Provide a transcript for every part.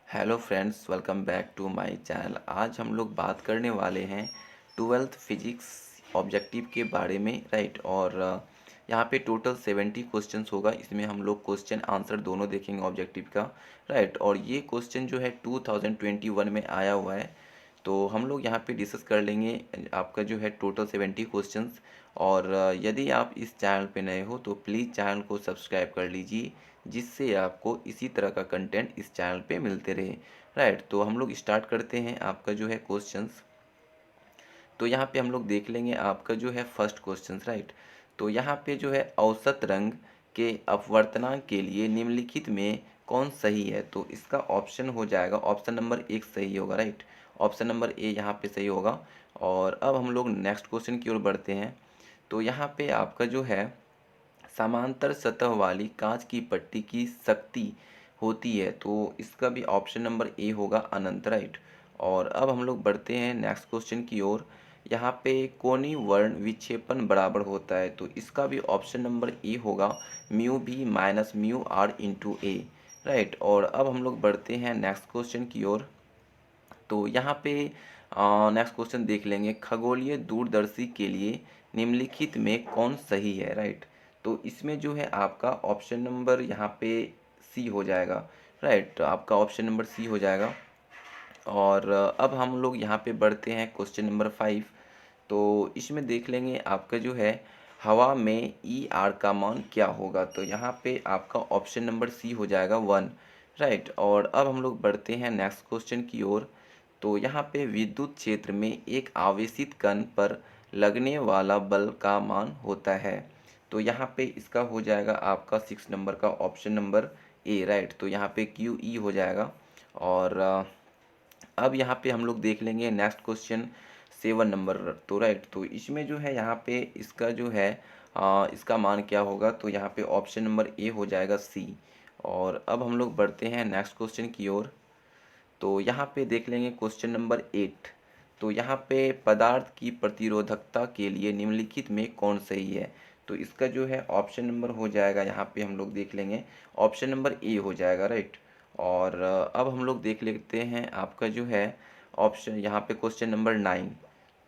Hello friends, welcome back to my channel. आज हम लोग बात करने वाले हैं ट्वेल्थ फिजिक्स ऑब्जेक्टिव के बारे में, राइट। और यहाँ पे टोटल 70 क्वेश्चंस होगा। इसमें हम लोग क्वेश्चन आंसर दोनों देखेंगे ऑब्जेक्टिव का, राइट। और ये क्वेश्चन जो है 2021 में आया हुआ है, तो हम लोग यहाँ पे डिस्कस कर लेंगे आपका जो है टोटल 70 क्वेश्चंस। और यदि आप इस चैनल पे नए हो तो प्लीज़ चैनल को सब्सक्राइब कर लीजिए, जिससे आपको इसी तरह का कंटेंट इस चैनल पे मिलते रहे, राइट। तो हम लोग स्टार्ट करते हैं आपका जो है क्वेश्चंस। तो यहाँ पे हम लोग देख लेंगे आपका जो है फर्स्ट क्वेश्चन, राइट। तो यहाँ पे जो है औसत रंग के अपवर्तनांक के लिए निम्नलिखित में कौन सही है, तो इसका ऑप्शन हो जाएगा ऑप्शन नंबर एक सही होगा, राइट। ऑप्शन नंबर ए यहाँ पे सही होगा। और अब हम लोग नेक्स्ट क्वेश्चन की ओर बढ़ते हैं। तो यहाँ पे आपका जो है समांतर सतह वाली कांच की पट्टी की शक्ति होती है, तो इसका भी ऑप्शन नंबर ए होगा अनंत, राइट। और अब हम लोग बढ़ते हैं नेक्स्ट क्वेश्चन की ओर। यहाँ पे कोणीय वर्ण विक्षेपण बराबर होता है, तो इसका भी ऑप्शन नंबर ए होगा mu B minus mu R into A, right. और अब हम लोग बढ़ते हैं नेक्स्ट क्वेश्चन की ओर। तो यहाँ पे नेक्स्ट क्वेश्चन देख लेंगे, खगोलीय दूरदर्शी के लिए निम्नलिखित में कौन सही है, राइट। तो इसमें जो है आपका ऑप्शन नंबर यहाँ पे सी हो जाएगा, राइट। तो आपका ऑप्शन नंबर सी हो जाएगा। और अब हम लोग यहाँ पे बढ़ते हैं क्वेश्चन नंबर 5। तो इसमें देख लेंगे आपका जो है हवा में ई आर का मान क्या होगा, तो यहाँ पे आपका ऑप्शन नंबर सी हो जाएगा 1, राइट। और अब हम लोग बढ़ते हैं नेक्स्ट क्वेश्चन की ओर। तो यहाँ पे विद्युत क्षेत्र में एक आवेशित कण पर लगने वाला बल का मान होता है, तो यहाँ पे इसका हो जाएगा आपका 6 नंबर का ऑप्शन नंबर ए, राइट। तो यहाँ पे क्यू ई हो जाएगा। और अब यहाँ पे हम लोग देख लेंगे नेक्स्ट क्वेश्चन 7 नंबर, तो राइट। तो इसमें जो है यहाँ पे इसका जो है इसका मान क्या होगा, तो यहाँ पे ऑप्शन नंबर ए हो जाएगा सी। और अब हम लोग बढ़ते हैं नेक्स्ट क्वेश्चन की ओर। तो यहाँ पे देख लेंगे क्वेश्चन नंबर 8। तो यहाँ पे पदार्थ की प्रतिरोधकता के लिए निम्नलिखित में कौन सही है, तो इसका जो है ऑप्शन नंबर हो जाएगा यहाँ पे हम लोग देख लेंगे ऑप्शन नंबर ए हो जाएगा, राइट। और अब हम लोग देख लेते हैं आपका जो है ऑप्शन यहाँ पे क्वेश्चन नंबर 9।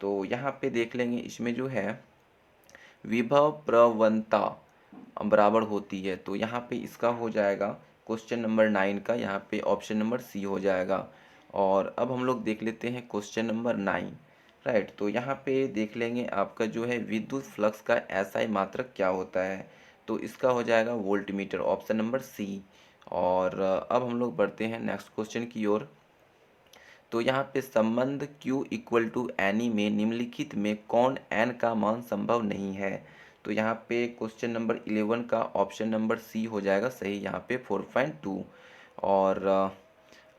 तो यहाँ पे देख लेंगे इसमें जो है विभव प्रवणता बराबर होती है, तो यहाँ पे इसका हो जाएगा क्वेश्चन नंबर 9 का यहाँ पे ऑप्शन नंबर सी हो जाएगा। और अब हम लोग देख लेते हैं क्वेश्चन नंबर 9, राइट। तो यहाँ पे देख लेंगे आपका जो है विद्युत फ्लक्स का एसआई मात्रक क्या होता है, तो इसका हो जाएगा वोल्टमीटर, ऑप्शन नंबर सी। और अब हम लोग बढ़ते हैं नेक्स्ट क्वेश्चन की ओर। तो यहाँ पे संबंध Q इक्वल टू एनी में निम्नलिखित में कौन n का मान संभव नहीं है, तो यहाँ पे क्वेश्चन नंबर 11 का ऑप्शन नंबर सी हो जाएगा सही, यहाँ पे 4.2। और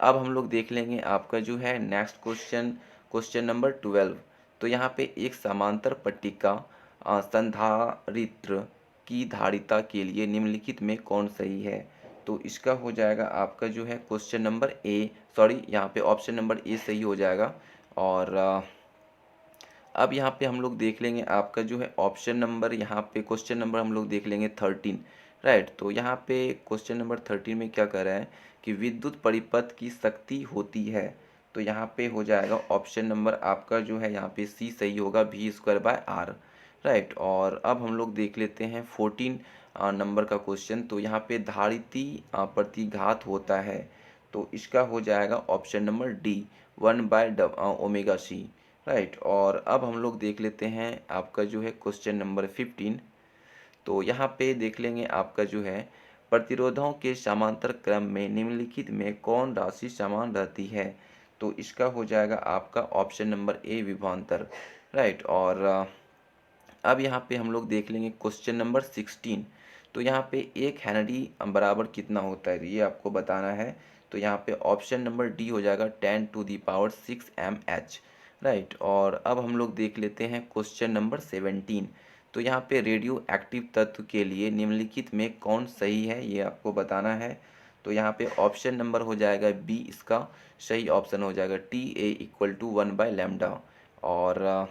अब हम लोग देख लेंगे आपका जो है नेक्स्ट क्वेश्चन, क्वेश्चन नंबर 12। तो यहाँ पे एक समांतर पट्टिका संधारित्र की धारिता के लिए निम्नलिखित में कौन सही है, तो इसका हो जाएगा आपका जो है क्वेश्चन नंबर ए, सॉरी यहाँ पे ऑप्शन नंबर ए सही हो जाएगा। और अब यहाँ पे हम लोग देख लेंगे आपका जो है ऑप्शन नंबर, यहाँ पे क्वेश्चन नंबर हम लोग देख लेंगे 13, राइट। तो यहाँ पे क्वेश्चन नंबर 13 में क्या कर रहा है कि विद्युत परिपथ की शक्ति होती है, तो यहाँ पे हो जाएगा ऑप्शन नंबर आपका जो है यहाँ पे सी सही होगा, V square by R, right. और अब हम लोग देख लेते हैं 14 नंबर का क्वेश्चन। तो यहाँ पे धारिती प्रतिघात होता है, तो इसका हो जाएगा ऑप्शन नंबर डी 1/ओमेगा सी, राइट। और अब हम लोग देख लेते हैं आपका जो है क्वेश्चन नंबर 15। तो यहाँ पे देख लेंगे आपका जो है प्रतिरोधों के समांतर क्रम में निम्नलिखित में कौन राशि समान रहती है, तो इसका हो जाएगा आपका ऑप्शन नंबर ए विभवांतर, राइट। और अब यहाँ पे हम लोग देख लेंगे क्वेश्चन नंबर 16। तो यहाँ पे एक हेनरी बराबर कितना होता है, ये आपको बताना है। तो यहाँ पे ऑप्शन नंबर डी हो जाएगा 10⁶ mH, राइट। और अब हम लोग देख लेते हैं क्वेश्चन नंबर 17। तो यहाँ पे रेडियो एक्टिव तत्व के लिए निम्नलिखित में कौन सही है, ये आपको बताना है। तो यहाँ पे ऑप्शन नंबर हो जाएगा बी, इसका सही ऑप्शन हो जाएगा Ta इक्वल टू 1/λ। और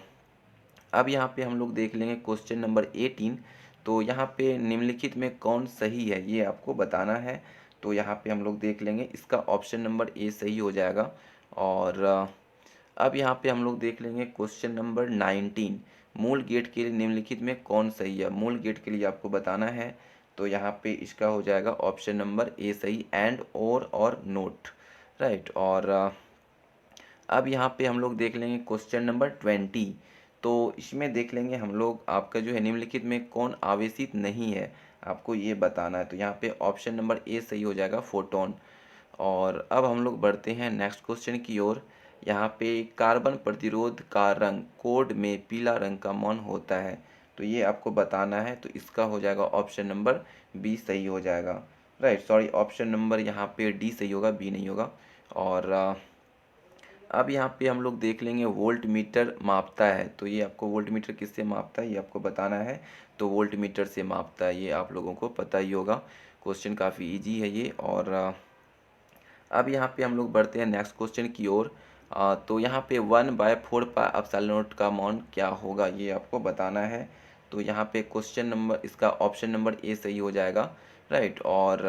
अब यहाँ पे हम लोग देख लेंगे क्वेश्चन नंबर 18। तो यहाँ पे निम्नलिखित में कौन सही है, ये आपको बताना है। तो यहाँ पे हम लोग देख लेंगे, इसका ऑप्शन नंबर ए सही हो जाएगा। और अब यहाँ पे हम लोग देख लेंगे क्वेश्चन नंबर 19, मूल गेट के लिए निम्नलिखित में कौन सही है। मूल गेट के लिए आपको बताना है, तो यहाँ पे इसका हो जाएगा ऑप्शन नंबर ए सही, एंड और नोट, राइट। और अब यहाँ पे हम लोग देख लेंगे क्वेश्चन नंबर 20, तो इसमें देख लेंगे हम लोग आपका जो है निम्नलिखित में कौन आवेशित नहीं है, आपको ये बताना है। तो यहाँ पे ऑप्शन नंबर ए सही हो जाएगा, फोटोन। और अब हम लोग बढ़ते हैं नेक्स्ट क्वेश्चन की ओर। यहाँ पे कार्बन प्रतिरोध का रंग कोड में पीला रंग का मौन होता है, तो ये आपको बताना है। तो इसका हो जाएगा ऑप्शन नंबर बी सही हो जाएगा, राइट। सॉरी, ऑप्शन नंबर यहाँ पे डी सही होगा, बी नहीं होगा। और अब यहाँ पे हम लोग देख लेंगे वोल्ट मीटर मापता है, तो ये आपको वोल्ट मीटर किससे मापता है ये आपको बताना है। तो वोल्ट मीटर से मापता है, ये आप लोगों को पता ही होगा, क्वेश्चन काफ़ी इजी है ये। और अब यहाँ पे हम लोग बढ़ते हैं नेक्स्ट क्वेश्चन की ओर। तो यहाँ पे 1/4 पाई एप्सिलॉन नॉट का मान क्या होगा, ये आपको बताना है। तो यहाँ पे क्वेश्चन नंबर, इसका ऑप्शन नंबर ए सही हो जाएगा, राइट। और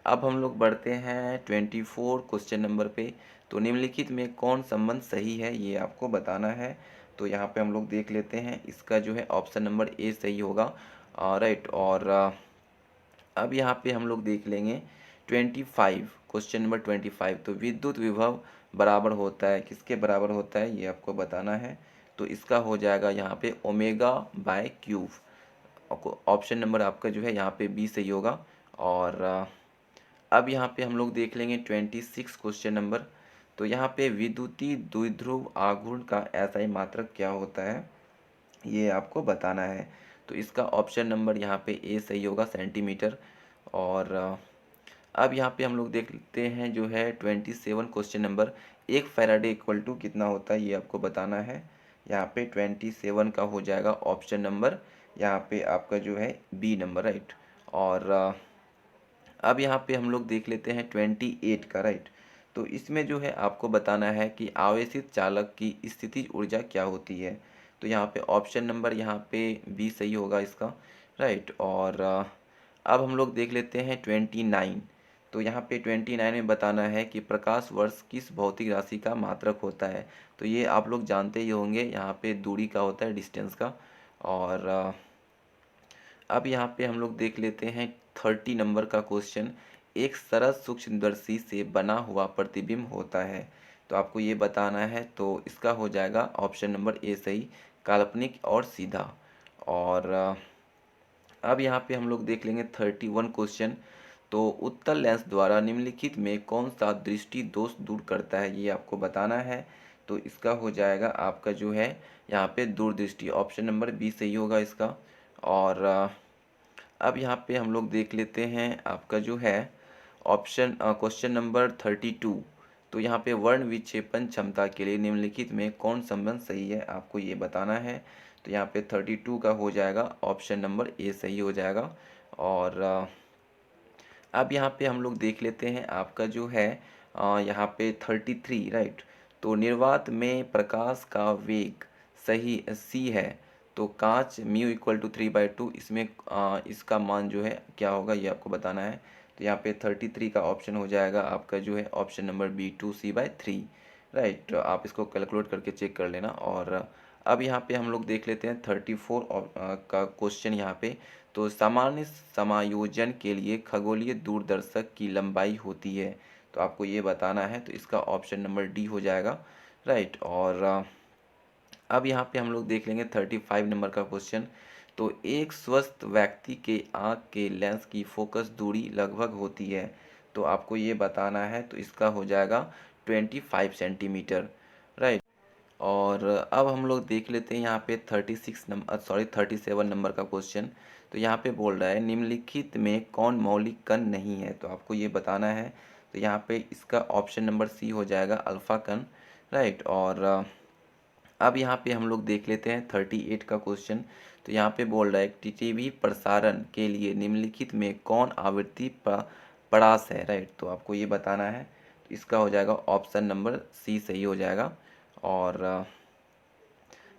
अब हम लोग बढ़ते हैं 24 क्वेश्चन नंबर पे। तो निम्नलिखित में कौन संबंध सही है, ये आपको बताना है। तो यहाँ पे हम लोग देख लेते हैं, इसका जो है ऑप्शन नंबर ए सही होगा, राइट। और अब यहाँ पे हम लोग देख लेंगे 25, क्वेश्चन नंबर 25। तो विद्युत विभव बराबर होता है, किसके बराबर होता है ये आपको बताना है। तो इसका हो जाएगा यहाँ पे omega by cube. Option number आपका जो है यहाँ पे बी सही होगा। और अब यहाँ पे हम लोग देख लेंगे 26 क्वेश्चन नंबर। तो यहाँ पे विद्युतीय द्विध्रुव आघूर्ण का एसआई मात्रक क्या होता है, ये आपको बताना है। तो इसका ऑप्शन नंबर यहाँ पे ए सही होगा, सेंटीमीटर। और अब यहाँ पे हम लोग देखते हैं जो है 27 क्वेश्चन नंबर, एक फैराडे इक्वल टू कितना होता है, ये आपको बताना है। यहाँ पे 27 का हो जाएगा ऑप्शन नंबर यहाँ पे आपका जो है बी नंबर, राइट। और अब यहाँ पे हम लोग देख लेते हैं 28 का, राइट। तो इसमें जो है आपको बताना है कि आवेशित चालक की स्थितिज ऊर्जा क्या होती है। तो यहाँ पे ऑप्शन नंबर यहाँ पे बी सही होगा इसका, राइट। और अब हम लोग देख लेते हैं 29। तो यहाँ पे 29 में बताना है कि प्रकाश वर्ष किस भौतिक राशि का मात्रक होता है। तो ये आप लोग जानते ही होंगे, यहाँ पे दूरी का होता है, डिस्टेंस का। और अब यहाँ पे हम लोग देख लेते हैं 30 नंबर का क्वेश्चन, एक सरल सूक्ष्मदर्शी से बना हुआ प्रतिबिंब होता है, तो आपको ये बताना है। तो इसका हो जाएगा ऑप्शन नंबर ए सही, काल्पनिक और सीधा। और अब यहाँ पे हम लोग देख लेंगे 31 क्वेश्चन। तो उत्तल लेंस द्वारा निम्नलिखित में कौन सा दृष्टि दोष दूर करता है, ये आपको बताना है। तो इसका हो जाएगा आपका जो है यहाँ पे दूरदृष्टि, ऑप्शन नंबर बी सही होगा इसका। और अब यहाँ पे हम लोग देख लेते हैं आपका जो है ऑप्शन क्वेश्चन नंबर 32। तो यहाँ पे वर्ण विक्षेपण क्षमता के लिए निम्नलिखित में कौन संबंध सही है, आपको ये बताना है। तो यहाँ पे 32 का हो जाएगा ऑप्शन नंबर ए सही हो जाएगा। और अब यहाँ पे हम लोग देख लेते हैं आपका जो है यहाँ पे 33, राइट। तो निर्वात में प्रकाश का वेग सही सी है, तो कांच म्यू इक्वल टू 3/2, इसमें इसका मान जो है क्या होगा, ये आपको बताना है। तो यहाँ पे 33 का ऑप्शन हो जाएगा आपका जो है option number B 2c/3, right. आप इसको कैलकुलेट करके चेक कर लेना। और अब यहाँ पे हम लोग देख लेते हैं 34 का क्वेश्चन यहाँ पे। तो सामान्य समायोजन के लिए खगोलीय दूरदर्शक की लंबाई होती है, तो आपको ये बताना है। तो इसका ऑप्शन नंबर डी हो जाएगा, राइट। और अब यहाँ पे हम लोग देख लेंगे 35 नंबर का क्वेश्चन। तो एक स्वस्थ व्यक्ति के आँख के लेंस की फोकस दूरी लगभग होती है, तो आपको ये बताना है। तो इसका हो जाएगा 25 सेंटीमीटर, राइट। और अब हम लोग देख लेते हैं यहाँ पे 37 नंबर का क्वेश्चन। तो यहाँ पे बोल रहा है निम्नलिखित में कौन मौलिक कण नहीं है, तो आपको ये बताना है। तो यहाँ पे इसका ऑप्शन नंबर सी हो जाएगा, अल्फा कण, राइट। और अब यहाँ पे हम लोग देख लेते हैं 38 का क्वेश्चन। तो यहाँ पे बोल रहा है टीवी प्रसारण के लिए निम्नलिखित में कौन आवृत्ति परास है, राइट। तो आपको ये बताना है। तो इसका हो जाएगा ऑप्शन नंबर सी सही हो जाएगा। और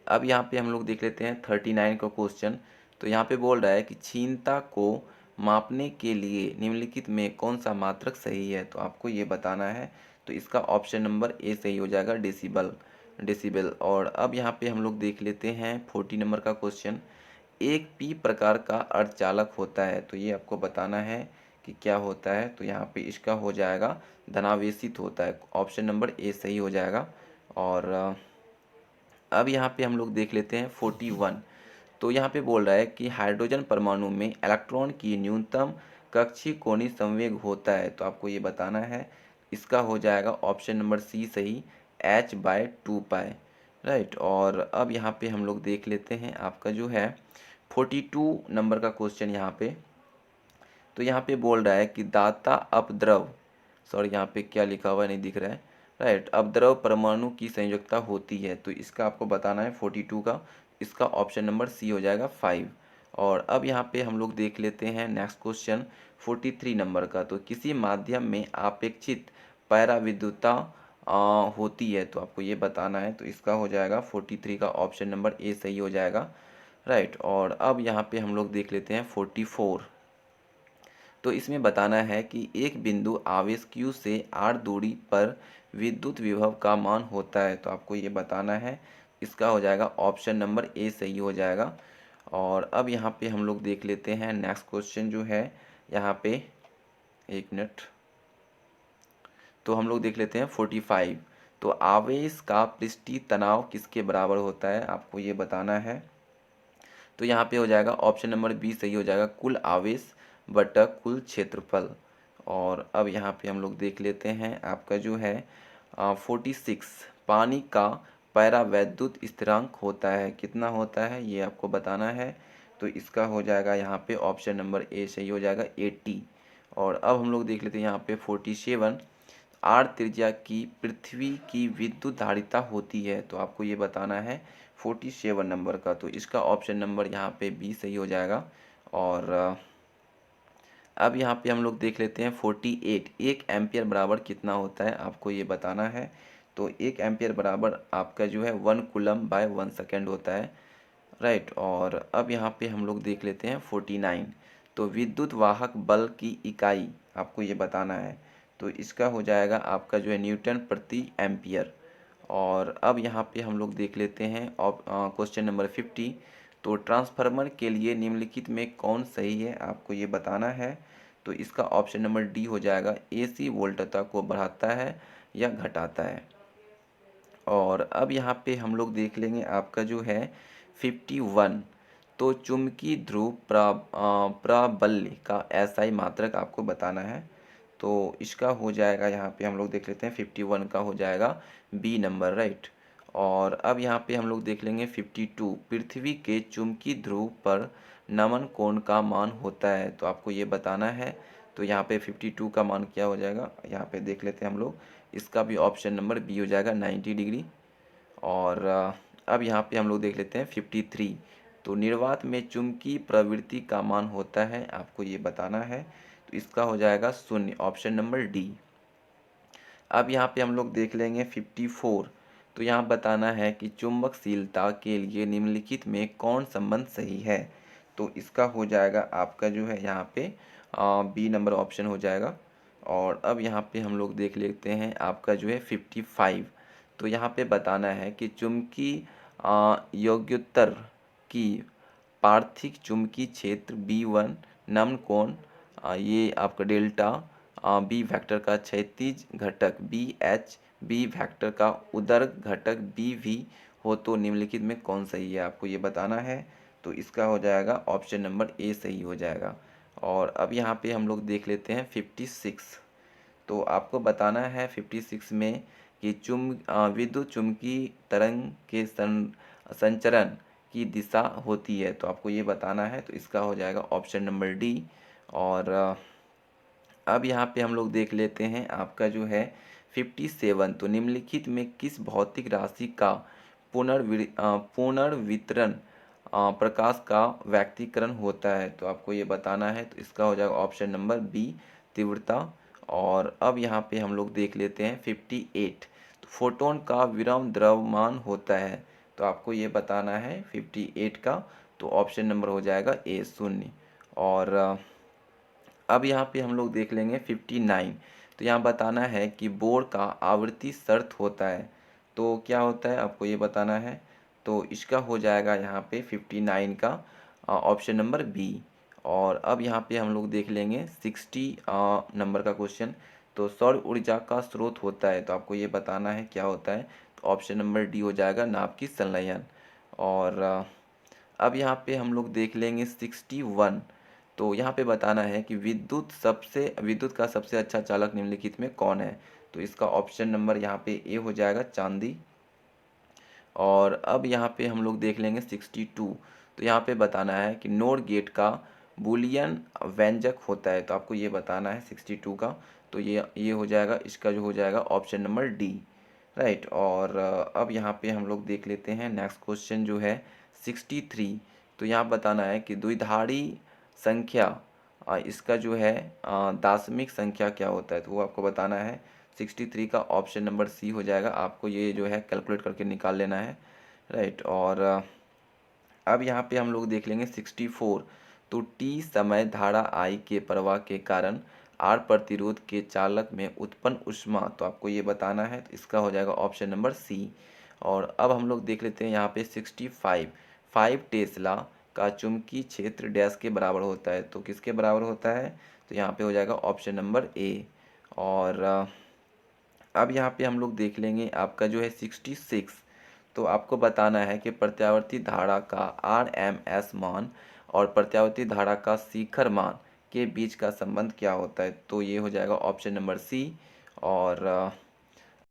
अब यहाँ पे हम लोग देख लेते हैं 39 का क्वेश्चन। तो यहाँ पे बोल रहा है कि क्षीणता को मापने के लिए निम्नलिखित में कौन सा मात्रक सही है, तो आपको ये बताना है। तो इसका ऑप्शन नंबर ए सही हो जाएगा, डेसिबल। और अब यहाँ पे हम लोग देख लेते हैं 40 नंबर का क्वेश्चन। एक पी प्रकार का अर्धचालक होता है, तो ये आपको बताना है कि क्या होता है। तो यहाँ पे इसका हो जाएगा धनावेशित होता है, ऑप्शन नंबर ए सही हो जाएगा। और अब यहाँ पे हम लोग देख लेते हैं 41। तो यहाँ पे बोल रहा है कि हाइड्रोजन परमाणु में इलेक्ट्रॉन की न्यूनतम कक्षीय कोणीय संवेग होता है, तो आपको ये बताना है। इसका हो जाएगा ऑप्शन नंबर सी सही, h/2 पाई, राइट। और अब यहाँ पे हम लोग देख लेते हैं आपका जो है 42 नंबर का क्वेश्चन यहाँ पे। तो यहाँ पे बोल रहा है कि दाता अपद्रव, सॉरी यहाँ पे क्या लिखा हुआ है नहीं दिख रहा है, राइट, अपद्रव परमाणु की संयोजकता होती है, तो इसका आपको बताना है 42 का। इसका ऑप्शन नंबर सी हो जाएगा 5। और अब यहाँ पे हम लोग देख लेते हैं नेक्स्ट क्वेश्चन 43 नंबर का। तो किसी माध्यम में अपेक्षित पराविद्युतता होती है, तो आपको ये बताना है। तो इसका हो जाएगा 43 का ऑप्शन नंबर ए सही हो जाएगा, राइट। और अब यहाँ पे हम लोग देख लेते हैं 44। तो इसमें बताना है कि एक बिंदु आवेश Q से r दूरी पर विद्युत विभव का मान होता है, तो आपको ये बताना है। इसका हो जाएगा ऑप्शन नंबर ए सही हो जाएगा। और अब यहाँ पे हम लोग देख लेते हैं नेक्स्ट क्वेश्चन जो है यहाँ पे, एक मिनट, तो हम लोग देख लेते हैं 45। तो आवेश का पृष्ठीय तनाव किसके बराबर होता है, आपको ये बताना है। तो यहाँ पे हो जाएगा ऑप्शन नंबर बी सही हो जाएगा, कुल आवेश बटा कुल क्षेत्रफल। और अब यहाँ पे हम लोग देख लेते हैं आपका जो है 46। पानी का पैरावैद्युत स्थिरांक होता है, कितना होता है ये आपको बताना है। तो इसका हो जाएगा यहाँ पे ऑप्शन नंबर ए सही हो जाएगा 80। और अब हम लोग देख लेते हैं यहाँ पे 47। आर त्रिज्या की पृथ्वी की विद्युत धारिता होती है, तो आपको ये बताना है 47 नंबर का। तो इसका ऑप्शन नंबर यहाँ पे बी सही हो जाएगा। और अब यहाँ पे हम लोग देख लेते हैं 48। 1 एम्पियर बराबर कितना होता है, आपको ये बताना है। तो 1 एम्पियर बराबर आपका जो है 1 कूलम/1 सेकेंड होता है, राइट। और अब यहाँ पे हम लोग देख लेते हैं 49। तो विद्युत वाहक बल की इकाई आपको ये बताना है। तो इसका हो जाएगा आपका जो है न्यूटन प्रति एम्पियर। और अब यहाँ पे हम लोग देख लेते हैं क्वेश्चन नंबर 50। तो ट्रांसफार्मर के लिए निम्नलिखित में कौन सही है, आपको ये बताना है। तो इसका ऑप्शन नंबर डी हो जाएगा, एसी वोल्टता को बढ़ाता है या घटाता है। और अब यहाँ पे हम लोग देख लेंगे आपका जो है 51। तो चुंबकीय ध्रुव प्राबल्य का एसआई मात्रक आपको बताना है। तो इसका हो जाएगा यहाँ पे हम लोग देख लेते हैं 51 का हो जाएगा बी नंबर, राइट। और अब यहाँ पे हम लोग देख लेंगे 52। पृथ्वी के चुंबकीय ध्रुव पर नमन कोण का मान होता है, तो आपको ये बताना है। तो यहाँ पे 52 का मान क्या हो जाएगा, यहाँ पे देख लेते हैं हम लोग। इसका भी ऑप्शन नंबर बी हो जाएगा 90 डिग्री। और अब यहाँ पे हम लोग देख लेते हैं 53। तो निर्वात में चुंबकीय प्रवृत्ति का मान होता है, आपको ये बताना है। तो इसका हो जाएगा 0, ऑप्शन नंबर डी। अब यहाँ पे हम लोग देख लेंगे 54। तो यहाँ बताना है कि चुंबकशीलता के लिए निम्नलिखित में कौन संबंध सही है। तो इसका हो जाएगा आपका जो है यहाँ पे बी नंबर ऑप्शन हो जाएगा। और अब यहाँ पे हम लोग देख लेते हैं आपका जो है 55। तो यहाँ पे बताना है कि चुंबकीय योग्योत्तर की पार्थिक चुंबकीय क्षेत्र B1 नमन कोण ये आपका डेल्टा, बी वेक्टर का क्षैतिज घटक BH, बी वेक्टर का उदर्ग घटक BV हो, तो निम्नलिखित में कौन सही है, आपको ये बताना है। तो इसका हो जाएगा ऑप्शन नंबर ए सही हो जाएगा। और अब यहाँ पे हम लोग देख लेते हैं 56। तो आपको बताना है 56 में कि विद्युत चुम्बकीय तरंग के संचरण की दिशा होती है, तो आपको ये बताना है। तो इसका हो जाएगा ऑप्शन नंबर डी। और अब यहाँ पे हम लोग देख लेते हैं आपका जो है 57। तो निम्नलिखित में किस भौतिक राशि का पुनर्वितरण प्रकाश का व्यक्तीकरण होता है, तो आपको ये बताना है। तो इसका हो जाएगा ऑप्शन नंबर बी, तीव्रता। और अब यहाँ पे हम लोग देख लेते हैं 58। तो फोटोन का विराम द्रव्यमान होता है, तो आपको ये बताना है 58 का। तो ऑप्शन नंबर हो जाएगा ए, 0। और अब यहाँ पे हम लोग देख लेंगे 59। तो यहाँ बताना है कि बोर का आवर्ती शर्त होता है, तो क्या होता है आपको ये बताना है। तो इसका हो जाएगा यहाँ पे 59 का ऑप्शन नंबर बी। और अब यहाँ पे हम लोग देख लेंगे 60 नंबर का क्वेश्चन। तो सौर ऊर्जा का स्रोत होता है, तो आपको ये बताना है क्या होता है। तो ऑप्शन नंबर डी हो जाएगा, नाभ की संलयन। और अब यहाँ पे हम लोग देख लेंगे 61। तो यहाँ पे बताना है कि विद्युत का सबसे अच्छा चालक निम्नलिखित में कौन है। तो इसका ऑप्शन नंबर यहाँ पे ए हो जाएगा, चांदी। और अब यहाँ पे हम लोग देख लेंगे 62। तो यहाँ पे बताना है कि नोर गेट का बूलियन व्यंजक होता है, तो आपको ये बताना है 62 का। तो ये हो जाएगा, इसका जो हो जाएगा ऑप्शन नंबर डी, राइट। और अब यहाँ पे हम लोग देख लेते हैं नेक्स्ट क्वेश्चन जो है 63। तो यहाँ बताना है कि द्विधारी संख्या इसका जो है दार्शनिक संख्या क्या होता है, तो वो आपको बताना है। 63 का ऑप्शन नंबर सी हो जाएगा, आपको ये जो है कैलकुलेट करके निकाल लेना है, राइट। और अब यहाँ पे हम लोग देख लेंगे 64। तो टी समय धारा आई के प्रवाह के कारण आर प्रतिरोध के चालक में उत्पन्न ऊष्मा, तो आपको ये बताना है। तो इसका हो जाएगा ऑप्शन नंबर सी। और अब हम लोग देख लेते हैं यहाँ पे 65। 5 टेस्ला का चुंबकीय क्षेत्र डैश के बराबर होता है, तो किसके बराबर होता है। तो यहाँ पे हो जाएगा ऑप्शन नंबर ए। और अब यहाँ पे हम लोग देख लेंगे आपका जो है 66। तो आपको बताना है कि प्रत्यावर्ती धारा का आरएमएस मान और प्रत्यावर्ती धारा का शिखर मान के बीच का संबंध क्या होता है। तो ये हो जाएगा ऑप्शन नंबर सी। और